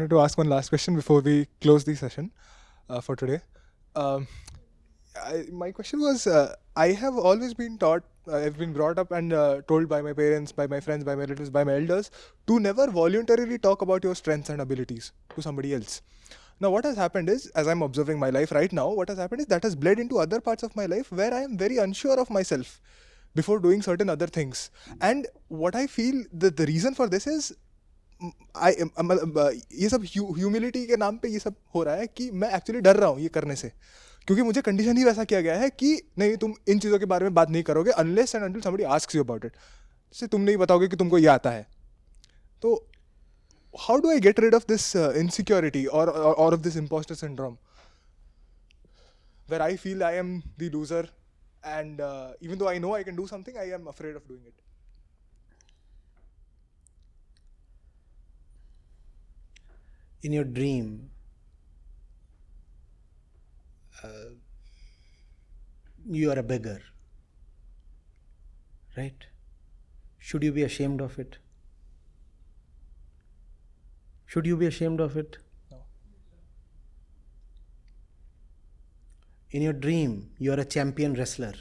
wanted to ask one last question before we close the session for today. Um, my question was, I have always been taught, I've been brought up and told by my parents, by my friends, by my relatives, by my elders, to never voluntarily talk about your strengths and abilities to somebody else. Now, what has happened is, as I'm observing my life right now, what has happened is that has bled into other parts of my life where I am very unsure of myself before doing certain other things. And what I feel that the reason for this is, ये सब humility के नाम पे ये सब हो रहा है कि मैं एक्चुअली डर रहा हूँ ये करने से, क्योंकि मुझे कंडीशन ही वैसा किया गया है कि नहीं, तुम इन चीज़ों के बारे में बात नहीं करोगे unless and until somebody asks you about it. जैसे तुम नहीं बताओगे कि तुमको ये आता है. तो how do I get rid of this insecurity और of this impostor syndrome where I feel I am the loser, and even though I know I can do something, I am afraid of doing it. In your dream, you are a beggar, right? Should you be ashamed of it? Should you be ashamed of it? No. In your dream, you are a champion wrestler.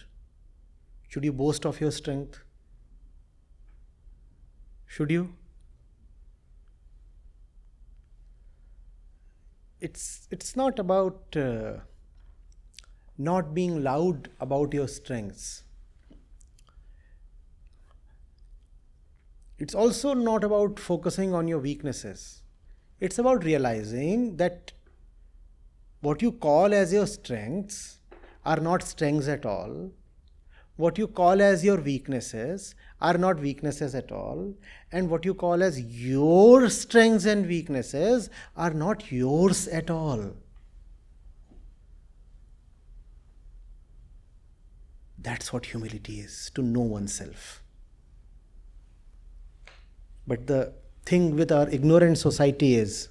Should you boast of your strength? Should you? It's not about not being loud about your strengths. It's also not about focusing on your weaknesses. It's about realizing that what you call as your strengths are not strengths at all. What you call as your weaknesses are not weaknesses at all. And what you call as your strengths and weaknesses are not yours at all. That's what humility is, to know oneself. But the thing with our ignorant society is,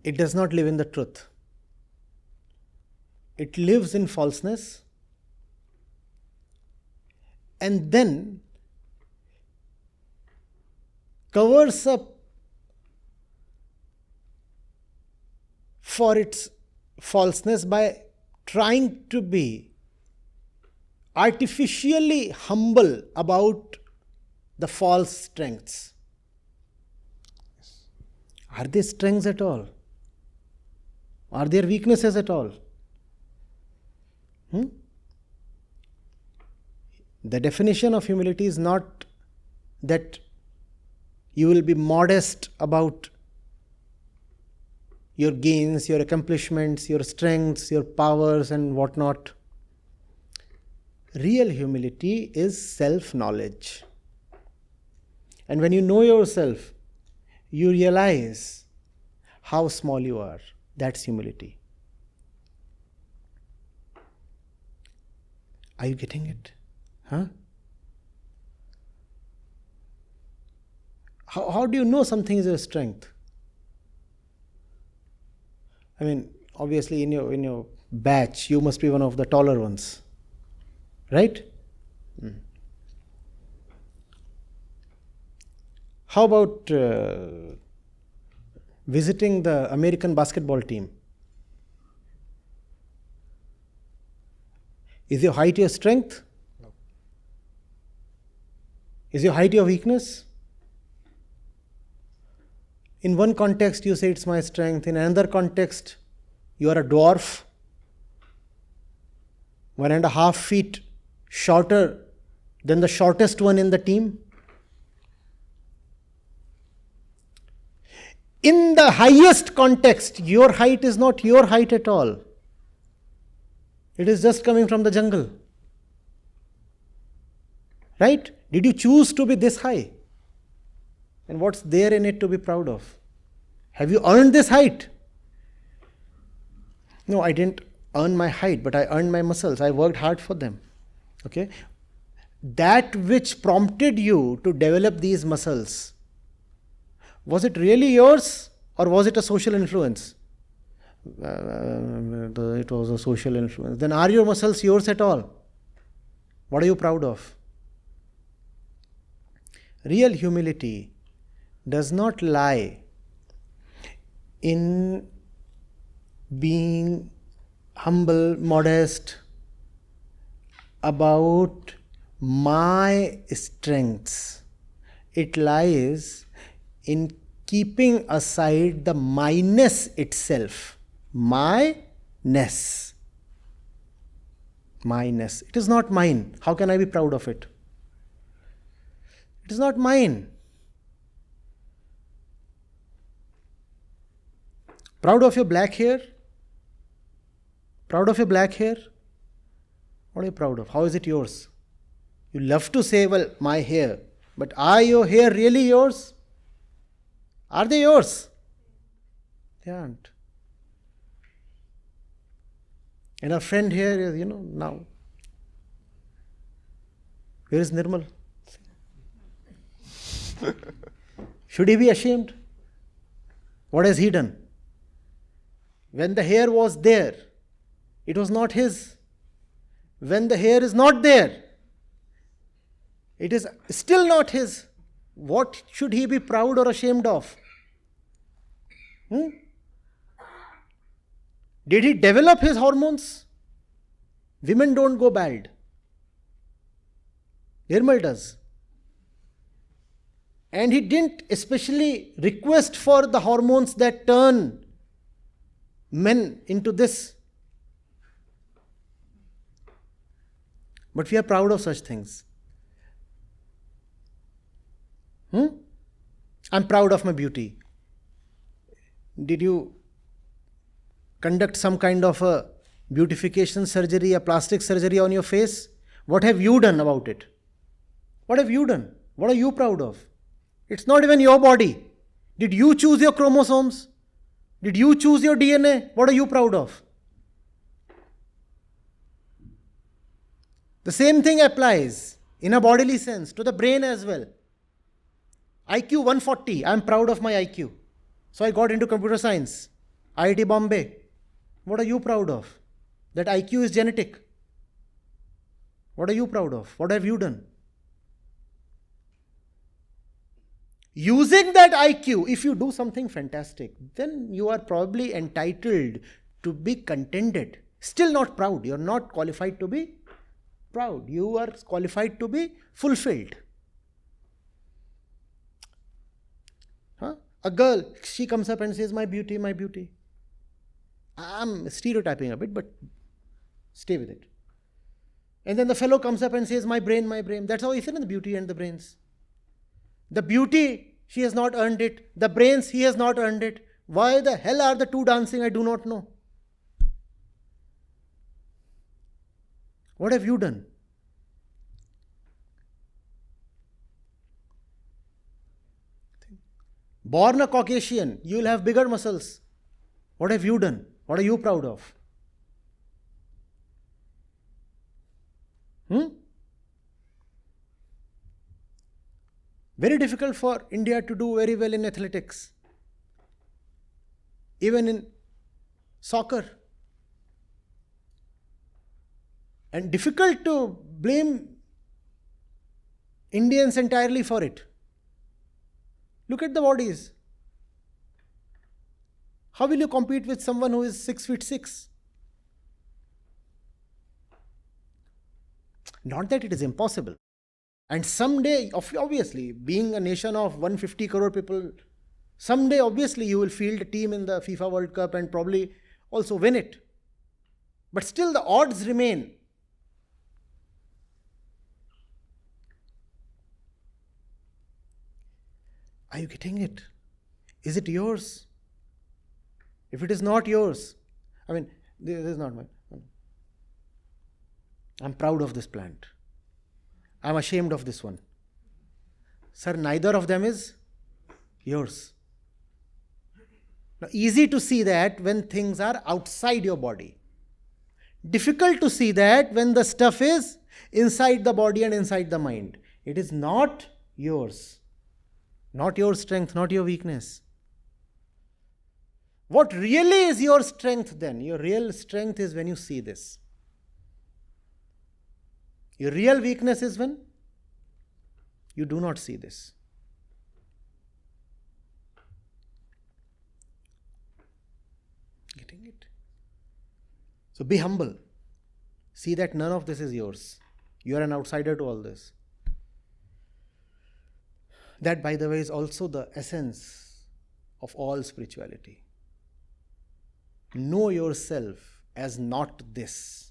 it does not live in the truth. It lives in falseness, and then covers up for its falseness by trying to be artificially humble about the false strengths. Are they strengths at all? Are there weaknesses at all? The definition of humility is not that you will be modest about your gains, your accomplishments, your strengths, your powers and whatnot. Real humility is self-knowledge. And when you know yourself, you realize how small you are. That's humility. Are you getting it? Huh? How do you know something is your strength? I mean, obviously in your batch, you must be one of the taller ones. Right? How about visiting the American basketball team? Is your height your strength? No. Is your height your weakness? In one context you say it's my strength, in another context you are a dwarf, 1.5 feet shorter than the shortest one in the team. In the highest context, your height is not your height at all. It is just coming from the jungle. Right? Did you choose to be this high? And what's there in it to be proud of? Have you earned this height? No, I didn't earn my height, but I earned my muscles. I worked hard for them. Okay? That which prompted you to develop these muscles, was it really yours or was it a social influence? It was a social influence. Then are your muscles yours at all? What are you proud of? Real humility does not lie in being humble, modest about my strengths. It lies in keeping aside the myness itself. Myness. Myness. It is not mine. How can I be proud of it? It is not mine. Proud of your black hair? Proud of your black hair? What are you proud of? How is it yours? You love to say, well, my hair. But are your hair really yours? Are they yours? They aren't. And our friend here is, now. Where is Nirmal? Should he be ashamed? What has he done? When the hair was there, it was not his. When the hair is not there, it is still not his. What should he be proud or ashamed of? Did he develop his hormones? Women don't go bald. Nirmal does. And he didn't especially request for the hormones that turn men into this. But we are proud of such things. I'm proud of my beauty. Did you conduct some kind of a beautification surgery, a plastic surgery on your face? What have you done about it? What have you done? What are you proud of? It's not even your body. Did you choose your chromosomes? Did you choose your DNA? What are you proud of? The same thing applies in a bodily sense to the brain as well. IQ 140. I'm proud of my IQ. So I got into computer science. IIT Bombay. What are you proud of? That IQ is genetic. What are you proud of? What have you done? Using that IQ, if you do something fantastic, then you are probably entitled to be contented. Still not proud. You're not qualified to be proud. You are qualified to be fulfilled. A girl, she comes up and says, my beauty, my beauty. I'm stereotyping a bit, but stay with it. And then the fellow comes up and says, my brain, my brain. That's how he said in the beauty and the brains. The beauty, she has not earned it. The brains, he has not earned it. Why the hell are the two dancing? I do not know. What have you done? Born a Caucasian, you will have bigger muscles. What have you done? What are you proud of? Very difficult for India to do very well in athletics. Even in soccer. And difficult to blame Indians entirely for it. Look at the bodies. How will you compete with someone who is 6'6"? Not that it is impossible. And someday, obviously, being a nation of 150 crore people, someday, obviously, you will field a team in the FIFA World Cup and probably also win it. But still, the odds remain. Are you getting it? Is it yours? If it is not yours, this is not mine. I'm proud of this plant. I'm ashamed of this one. Sir, neither of them is yours. Now, easy to see that when things are outside your body. Difficult to see that when the stuff is inside the body and inside the mind. It is not yours. Not your strength, not your weakness. What really is your strength then? Your real strength is when you see this. Your real weakness is when you do not see this. doing it. So be humble. See that none of this is yours. You are an outsider to all this. That, by the way, is also the essence of all spirituality. Know yourself as not this.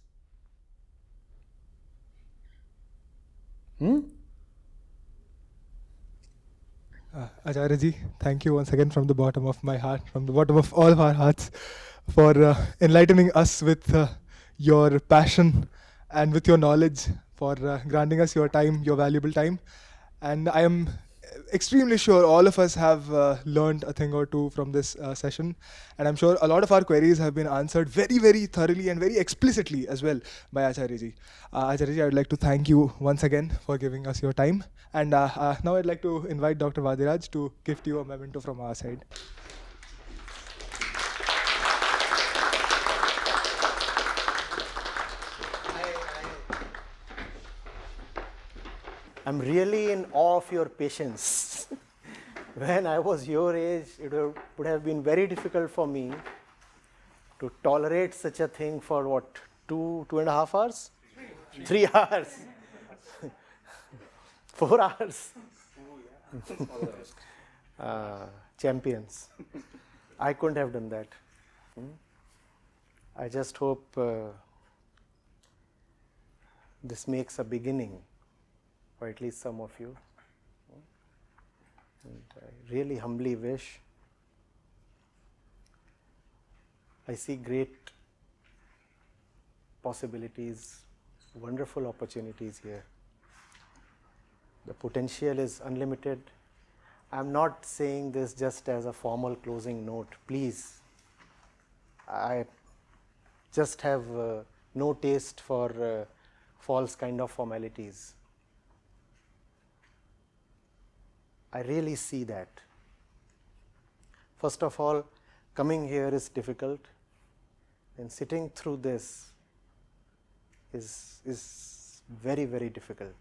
Acharya ji, thank you once again from the bottom of my heart, from the bottom of all of our hearts, for enlightening us with your passion and with your knowledge, for granting us your time, your valuable time. And I am extremely sure all of us have learned a thing or two from this session. And I'm sure a lot of our queries have been answered very, very thoroughly and very explicitly as well by Acharya ji. Acharya ji, I would like to thank you once again for giving us your time. And now I'd like to invite Dr. Vadiraj to gift you a memento from our side. I'm really in awe of your patience. When I was your age, it would have been very difficult for me to tolerate such a thing for what, 2.5 hours? 3 hours. 4 hours. Champions. I couldn't have done that. I just hope this makes a beginning for at least some of you. And I really humbly wish. I see great possibilities, wonderful opportunities here. The potential is unlimited. I'm not saying this just as a formal closing note. Please, I just have no taste for false kind of formalities. I really see that. First of all, coming here is difficult, and sitting through this is very, very difficult.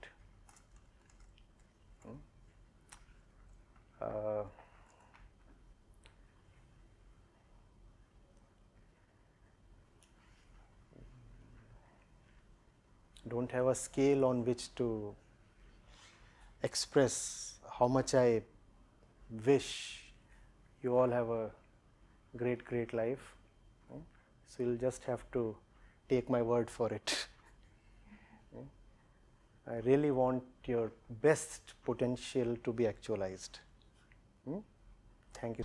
Don't have a scale on which to express how much I wish you all have a great, great life. So you'll just have to take my word for it. I really want your best potential to be actualized. Thank you.